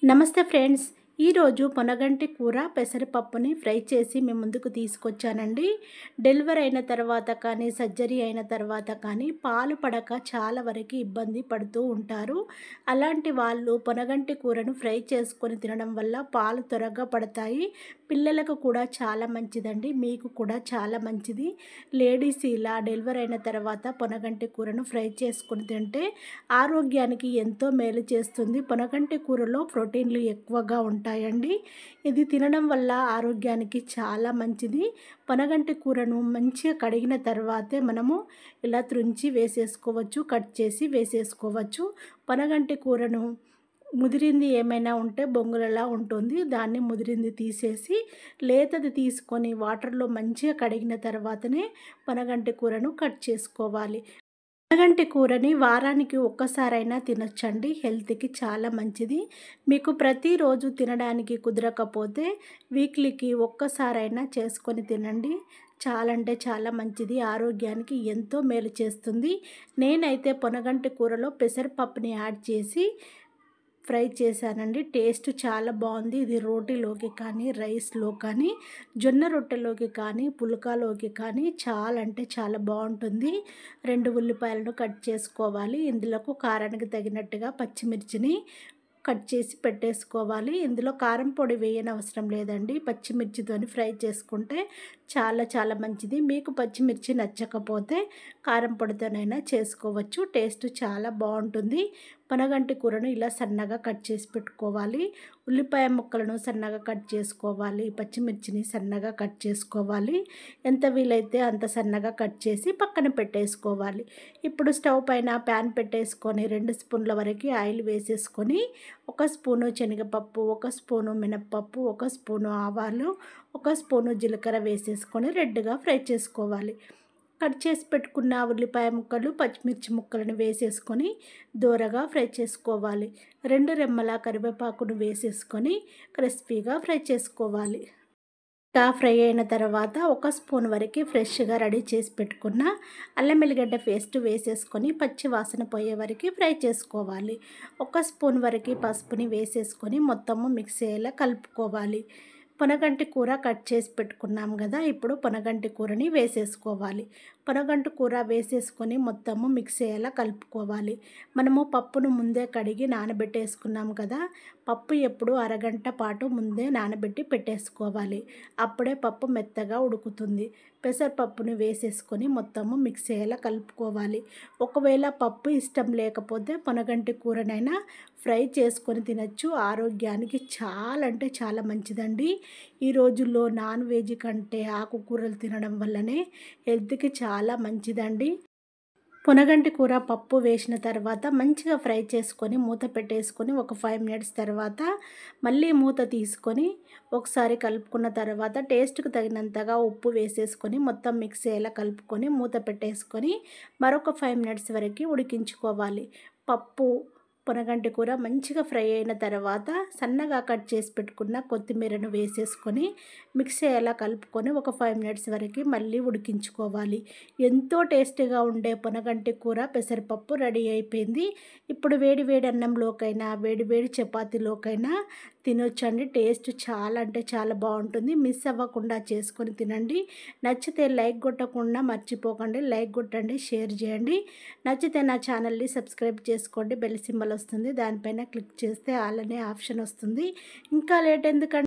నమస్తే ఫ్రెండ్స్. ఈరోజు పొనగంటి కూర పెసరపప్పుని ఫ్రై చేసి మీ ముందుకు తీసుకొచ్చానండి. డెలివరీ అయిన తర్వాత కానీ, సర్జరీ అయిన తర్వాత కానీ పాలు పడక చాలా వరకు ఇబ్బంది పడుతూ ఉంటారు. అలాంటి వాళ్ళు పొనగంటి కూరను ఫ్రై చేసుకొని తినడం వల్ల పాలు త్వరగా పడతాయి. పిల్లలకు కూడా చాలా మంచిదండి. మీకు కూడా చాలా మంచిది. లేడీస్ ఇలా డెలివరీ అయిన తర్వాత పొనగంటి కూరను ఫ్రై చేసుకొని తింటే ఆరోగ్యానికి ఎంతో మేలు చేస్తుంది. పొనగంటి కూరలో ప్రోటీన్లు ఎక్కువగా ఉంటాయండి. ఇది తినడం వల్ల ఆరోగ్యానికి చాలా మంచిది. పొనగంటి కూరను మంచిగా కడిగిన తర్వాతే మనము ఇలా త్రుంచి వేసేసుకోవచ్చు, కట్ చేసి వేసేసుకోవచ్చు. పొనగంటి కూరను ముదిరింది ఏమైనా ఉంటే బొంగులలా ఉంటుంది. దాన్ని ముదిరింది తీసేసి లేతది తీసుకొని వాటర్లో మంచిగా కడిగిన తర్వాతనే పొనగంటి కూరను కట్ చేసుకోవాలి. పొనగంటి కూరని వారానికి ఒక్కసారైనా తినొచ్చండి. హెల్త్‌కి చాలా మంచిది. మీకు ప్రతిరోజు తినడానికి కుదరకపోతే వీక్లీకి ఒక్కసారైనా చేసుకొని తినండి. చాలా అంటే చాలా మంచిది. ఆరోగ్యానికి ఎంతో మేలు చేస్తుంది. నేనైతే పొనగంటి కూరలో పెసరపప్పుని యాడ్ చేసి ఫ్రై చేశానండి. టేస్ట్ చాలా బాగుంది. ఇది రోటీలోకి కానీ, రైస్లో కానీ, జొన్న రొట్టెలోకి కానీ, పుల్కాలోకి కానీ చాలా అంటే చాలా బాగుంటుంది. 2 ఉల్లిపాయలను కట్ చేసుకోవాలి. ఇందులోకి కారానికి తగినట్టుగా పచ్చిమిర్చిని కట్ చేసి పెట్టేసుకోవాలి. ఇందులో కారం పొడి వేయనవసరం లేదండి. పచ్చిమిర్చితోని ఫ్రై చేసుకుంటే చాలా చాలా మంచిది. మీకు పచ్చిమిర్చి నచ్చకపోతే కారం పొడితోనైనా చేసుకోవచ్చు. టేస్ట్ చాలా బాగుంటుంది. పొనగంటి కూరను ఇలా సన్నగా కట్ చేసి పెట్టుకోవాలి. ఉల్లిపాయ ముక్కలను సన్నగా కట్ చేసుకోవాలి. పచ్చిమిర్చిని సన్నగా కట్ చేసుకోవాలి. ఎంత వీలైతే అంత సన్నగా కట్ చేసి పక్కన పెట్టేసుకోవాలి. ఇప్పుడు స్టవ్ పైన ప్యాన్ పెట్టేసుకొని 2 స్పూన్ల వరకు ఆయిల్ వేసేసుకొని 1 స్పూను శనగపప్పు, 1 స్పూను మినప్పప్పు, 1 స్పూను ఆవాలు, 1 స్పూను జీలకర్ర వేసేసుకొని రెడ్గా ఫ్రై చేసుకోవాలి. కట్ చేసి పెట్టుకున్న ఉల్లిపాయ ముక్కలు, పచ్చిమిర్చి ముక్కలను వేసేసుకొని దోరగా ఫ్రై చేసుకోవాలి. 2 రెమ్మల కరివేపాకును వేసేసుకొని క్రిస్పీగా ఫ్రై చేసుకోవాలి. ఫ్రై అయిన తర్వాత 1 స్పూన్ వరకు ఫ్రెష్గా రెడీ చేసి పెట్టుకున్న అల్లం ఎల్లిగడ్డ పేస్ట్ వేసేసుకొని పచ్చి వాసన పోయే వరకు ఫ్రై చేసుకోవాలి. 1 స్పూన్ వరకు పసుపుని వేసేసుకొని మొత్తము మిక్స్ అయ్యేలా కలుపుకోవాలి. పొనగంటి కూర కట్ చేసి పెట్టుకున్నాం కదా. ఇప్పుడు పొనగంటి కూరని వేసేసుకోవాలి. పొనగంటి కూర వేసేసుకొని మొత్తము మిక్స్ అయ్యేలా కలుపుకోవాలి. మనము పప్పును ముందే కడిగి నానబెట్టేసుకున్నాం కదా. పప్పు ఎప్పుడు అరగంట పాటు ముందే నానబెట్టి పెట్టేసుకోవాలి. అప్పుడే పప్పు మెత్తగా ఉడుకుతుంది. పెసరపప్పుని వేసేసుకొని మొత్తము మిక్స్ అయ్యేలా కలుపుకోవాలి. ఒకవేళ పప్పు ఇష్టం లేకపోతే పొనగంటి కూరనైనా ఫ్రై చేసుకొని తినచ్చు. ఆరోగ్యానికి చాలా అంటే చాలా మంచిదండి. ఈ రోజుల్లో నాన్ వెజ్ కంటే ఆకుకూరలు తినడం వల్లనే హెల్త్‌కి చాలా మంచిదండి. పొనగంటి కూర పప్పు వేసిన తర్వాత మంచిగా ఫ్రై చేసుకొని మూత పెట్టేసుకొని ఒక 5 మినిట్స్ తర్వాత మళ్ళీ మూత తీసుకొని ఒకసారి కలుపుకున్న తర్వాత టేస్ట్‌కు తగినంతగా ఉప్పు వేసేసుకొని మొత్తం మిక్స్ అయ్యేలా కలుపుకొని మూత పెట్టేసుకొని మరొక 5 మినిట్స్ వరకు ఉడికించుకోవాలి. పప్పు పొనగంటి కూర మంచిగా ఫ్రై అయిన తర్వాత సన్నగా కట్ చేసి పెట్టుకున్న కొత్తిమీరను వేసేసుకొని మిక్స్ అయ్యేలా కలుపుకొని ఒక 5 మినిట్స్ వరకు మళ్ళీ ఉడికించుకోవాలి. ఎంతో టేస్టీగా ఉండే పొనగంటి కూర పెసరపప్పు రెడీ అయిపోయింది. ఇప్పుడు వేడి వేడి అన్నంలోకైనా, వేడి వేడి చపాతీలోకైనా తినొచ్చండి. టేస్ట్ చాలా అంటే చాలా బాగుంటుంది. మిస్ అవ్వకుండా చేసుకొని తినండి. నచ్చితే లైక్ కొట్టకుండా మర్చిపోకండి. లైక్ కొట్టండి, షేర్ చేయండి. నచ్చితే నా ఛానల్ని సబ్స్క్రైబ్ చేసుకోండి. బెల్ సింబల్ వస్తుంది. దానిపైన క్లిక్ చేస్తే ఆల్ అనే ఆప్షన్ వస్తుంది. ఇంకా లేట్ ఎందుకండి?